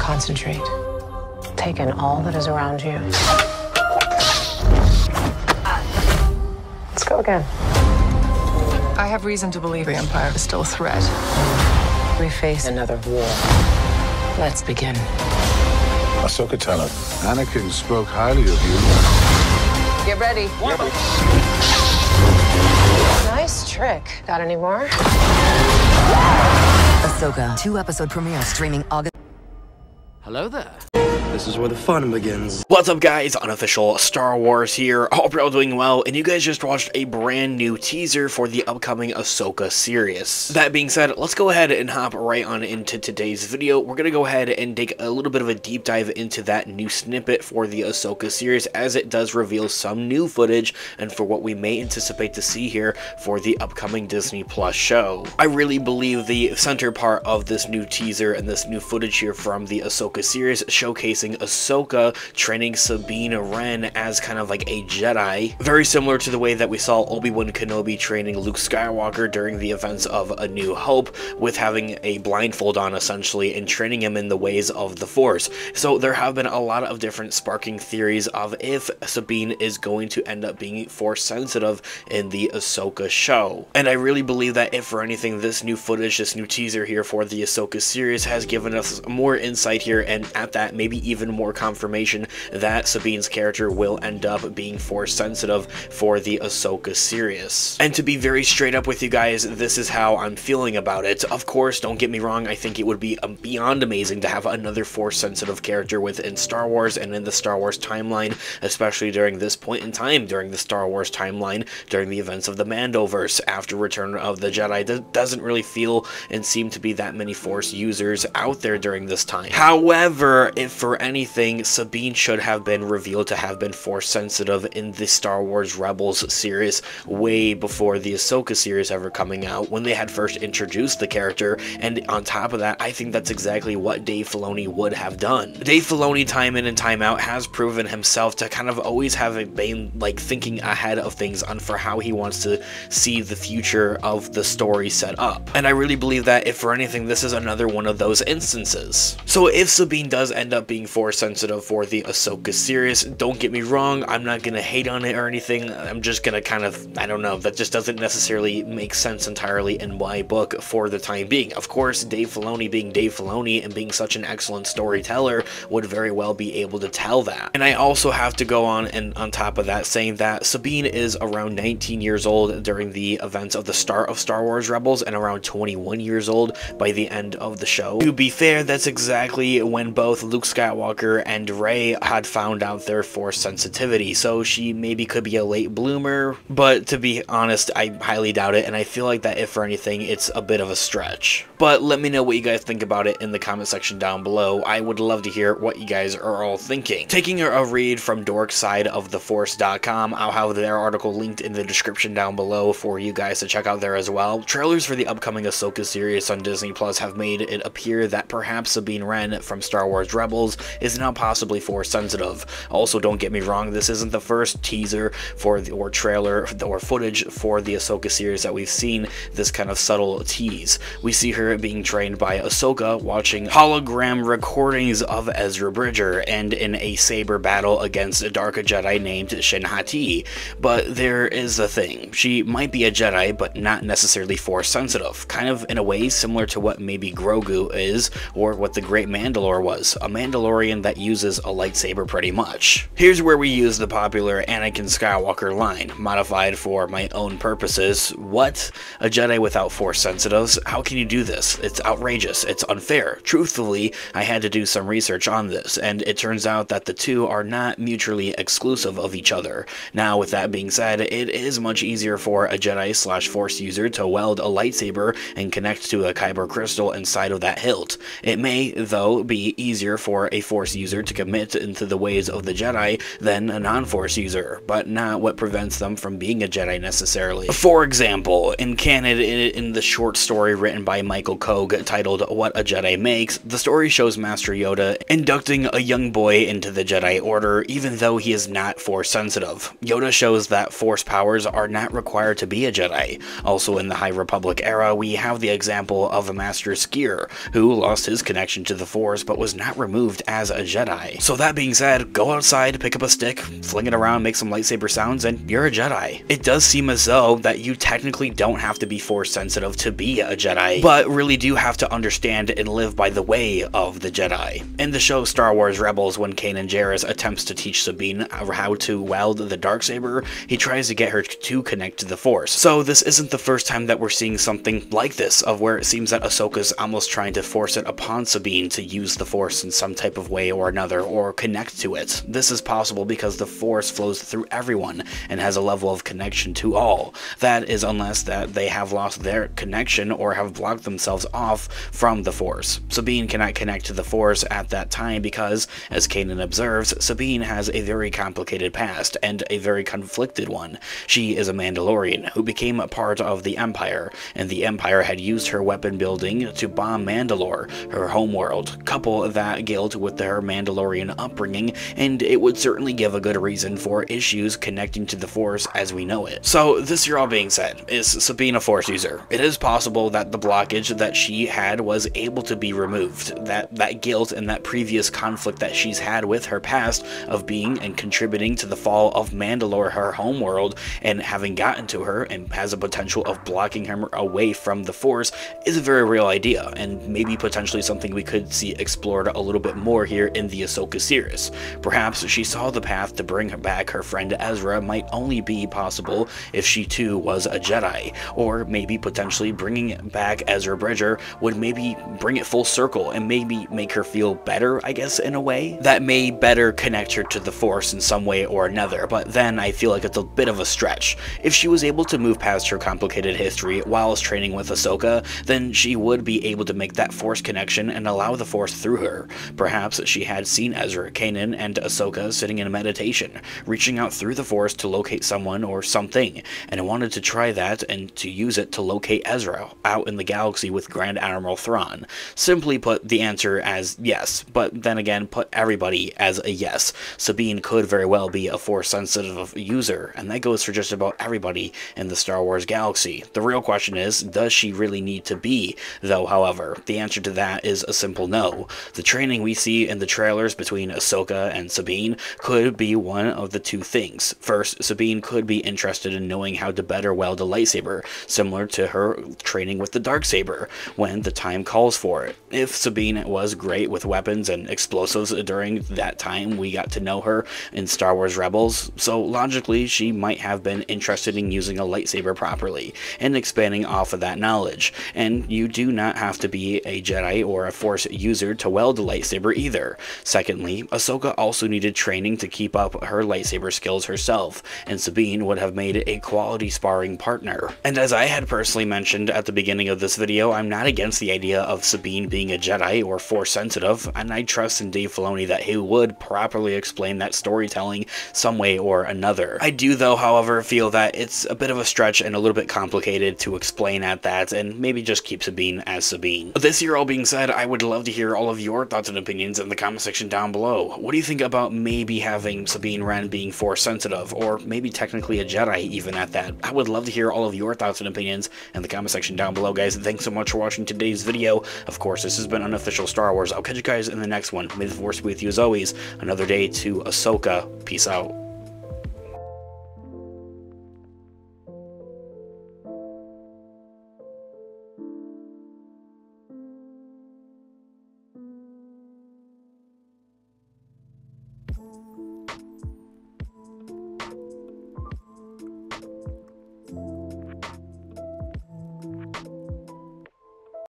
Concentrate. Take in all that is around you. Let's go again. I have reason to believe the Empire is still a threat. We face another war. Let's begin. Ahsoka Tano, Anakin spoke highly of you. Get ready. Nice trick. Got any more? Ahsoka, 2-episode premiere streaming August. Hello there. This is where the fun begins. What's up, guys? Unofficial Star Wars here. Hope you're all doing well, and you guys just watched a brand new teaser for the upcoming Ahsoka series. That being said, let's go ahead and hop right on into today's video. We're gonna go ahead and take a little bit of a deep dive into that new snippet for the Ahsoka series, as it does reveal some new footage and for what we may anticipate to see here for the upcoming Disney Plus show. I really believe the center part of this new teaser and this new footage here from the Ahsoka series showcasing Ahsoka training Sabine Wren as kind of like a Jedi, very similar to the way that we saw Obi-Wan Kenobi training Luke Skywalker during the events of A New Hope, with having a blindfold on essentially and training him in the ways of the Force. So there have been a lot of different sparking theories of if Sabine is going to end up being Force sensitive in the Ahsoka show. And I really believe that if for anything, this new footage, this new teaser here for the Ahsoka series has given us more insight here, and at that maybe even more confirmation that Sabine's character will end up being Force sensitive for the Ahsoka series. And to be very straight up with you guys, this is how I'm feeling about it. Of course, don't get me wrong, I think it would be beyond amazing to have another Force sensitive character within Star Wars and in the Star Wars timeline, especially during this point in time, during the Star Wars timeline, during the events of the Mandoverse, after Return of the Jedi. There doesn't really feel and seem to be that many Force users out there during this time. However, if for anything, Sabine should have been revealed to have been Force sensitive in the Star Wars Rebels series way before the Ahsoka series ever coming out, when they had first introduced the character. And on top of that, I think that's exactly what Dave Filoni would have done. Dave Filoni, time in and time out, has proven himself to kind of always have been like thinking ahead of things on for how he wants to see the future of the story set up. And I really believe that if for anything, this is another one of those instances. So if Sabine does end up being Force sensitive for the Ahsoka series, don't get me wrong, I'm not gonna hate on it or anything. I'm just gonna kind of, I don't know, that just doesn't necessarily make sense entirely in my book for the time being. Of course, Dave Filoni being Dave Filoni and being such an excellent storyteller would very well be able to tell that. And I also have to go on and on top of that saying that Sabine is around 19 years old during the events of the start of Star Wars Rebels and around 21 years old by the end of the show. To be fair, that's exactly when both Luke Skywalker and Rey had found out their Force sensitivity, so she maybe could be a late bloomer, but to be honest, I highly doubt it, and I feel like that if for anything, it's a bit of a stretch. But let me know what you guys think about it in the comment section down below. I would love to hear what you guys are all thinking. Taking a read from dorksideoftheforce.com, I'll have their article linked in the description down below for you guys to check out there as well. Trailers for the upcoming Ahsoka series on Disney Plus have made it appear that perhaps Sabine Wren from Star Wars Rebels is now possibly Force sensitive. Also, don't get me wrong, this isn't the first teaser for the, or trailer or footage for the Ahsoka series that we've seen this kind of subtle tease. We see her being trained by Ahsoka watching hologram recordings of Ezra Bridger and in a saber battle against a dark Jedi named Shin Hati. But there is a thing. She might be a Jedi, but not necessarily Force sensitive. Kind of in a way similar to what maybe Grogu is, or what the Great Mandalore was. A Mandalorian that uses a lightsaber pretty much. Here's where we use the popular Anakin Skywalker line, modified for my own purposes. What? A Jedi without Force sensitives? How can you do this? It's outrageous. It's unfair. Truthfully, I had to do some research on this, and it turns out that the two are not mutually exclusive of each other. Now, with that being said, it is much easier for a Jedi/Force user to weld a lightsaber and connect to a kyber crystal inside of that hilt. It may, though, be easier for a Force user to commit into the ways of the Jedi than a non-Force user, but not what prevents them from being a Jedi necessarily. For example, in canon, in the short story written by Michael Kogue titled What a Jedi Makes, the story shows Master Yoda inducting a young boy into the Jedi Order even though he is not Force sensitive. Yoda shows that Force powers are not required to be a Jedi. Also in the High Republic era, we have the example of a Master Skier who lost his connection to the Force but was not removed as a Jedi. So that being said, go outside, pick up a stick, fling it around, make some lightsaber sounds, and you're a Jedi. It does seem as though that you technically don't have to be Force sensitive to be a Jedi, but really do have to understand and live by the way of the Jedi. In the show Star Wars Rebels, when Kanan Jarrus attempts to teach Sabine how to wield the darksaber, he tries to get her to connect to the Force. So this isn't the first time that we're seeing something like this, of where it seems that Ahsoka's almost trying to force it upon Sabine to use the Force in some type of way or another, or connect to it. This is possible because the Force flows through everyone and has a level of connection to all. That is unless that they have lost their connection or have blocked themselves off from the Force. Sabine cannot connect to the Force at that time because, as Kanan observes, Sabine has a very complicated past and a very conflicted one. She is a Mandalorian who became a part of the Empire, and the Empire had used her weapon building to bomb Mandalore, her homeworld. Couple that guilt with her Mandalorian upbringing, and it would certainly give a good reason for issues connecting to the Force as we know it. So this here all being said, is Sabine a Force user? It is possible that the blockage that she had was able to be removed. That guilt and that previous conflict that she's had with her past of being and contributing to the fall of Mandalore, her homeworld, and having gotten to her and has a potential of blocking her away from the Force is a very real idea, and maybe potentially something we could see explored a little bit more here in the Ahsoka series. Perhaps she saw the path to bring back her friend Ezra might only be possible if she too was a Jedi, or maybe potentially bringing back Ezra Bridger would maybe bring it full circle and maybe make her feel better, I guess, in a way. That may better connect her to the Force in some way or another, but then I feel like it's a bit of a stretch. If she was able to move past her complicated history whilst training with Ahsoka, then she would be able to make that Force connection and allow the Force through her. Perhaps she had seen Ezra, Kanan, and Ahsoka sitting in meditation, reaching out through the Force to locate someone or something, and wanted to try that and to use it to locate Ezra out in the galaxy with Grand Admiral Thrawn. Simply put the answer as yes, but then again put everybody as a yes. Sabine could very well be a Force-sensitive user, and that goes for just about everybody in the Star Wars galaxy. The real question is, does she really need to be, though? However, the answer to that is a simple no. The training we see in the trailers between Ahsoka and Sabine could be one of the two things. First, Sabine could be interested in knowing how to better wield a lightsaber, similar to her training with the darksaber, when the time calls for it. If Sabine was great with weapons and explosives during that time we got to know her in Star Wars Rebels, so logically she might have been interested in using a lightsaber properly, and expanding off of that knowledge. And you do not have to be a Jedi or a Force user to wield a lightsaber either. Secondly, Ahsoka also needed training to keep up her lightsaber skills herself, and Sabine would have made a quality sparring partner. And as I had personally mentioned at the beginning of this video, I'm not against the idea of Sabine being a Jedi or Force sensitive, and I trust in Dave Filoni that he would properly explain that storytelling some way or another. I do though, however, feel that it's a bit of a stretch and a little bit complicated to explain at that, and maybe just keep Sabine as Sabine. This here all being said, I would love to hear all of your thoughts and opinions in the comment section down below. What do you think about maybe having Sabine Wren being Force sensitive, or maybe technically a Jedi even at that? I would love to hear all of your thoughts and opinions in the comment section down below, guys. Thanks so much for watching today's video. Of course, this has been Unofficial Star Wars. I'll catch you guys in the next one. May the Force be with you as always. Another day to Ahsoka. Peace out.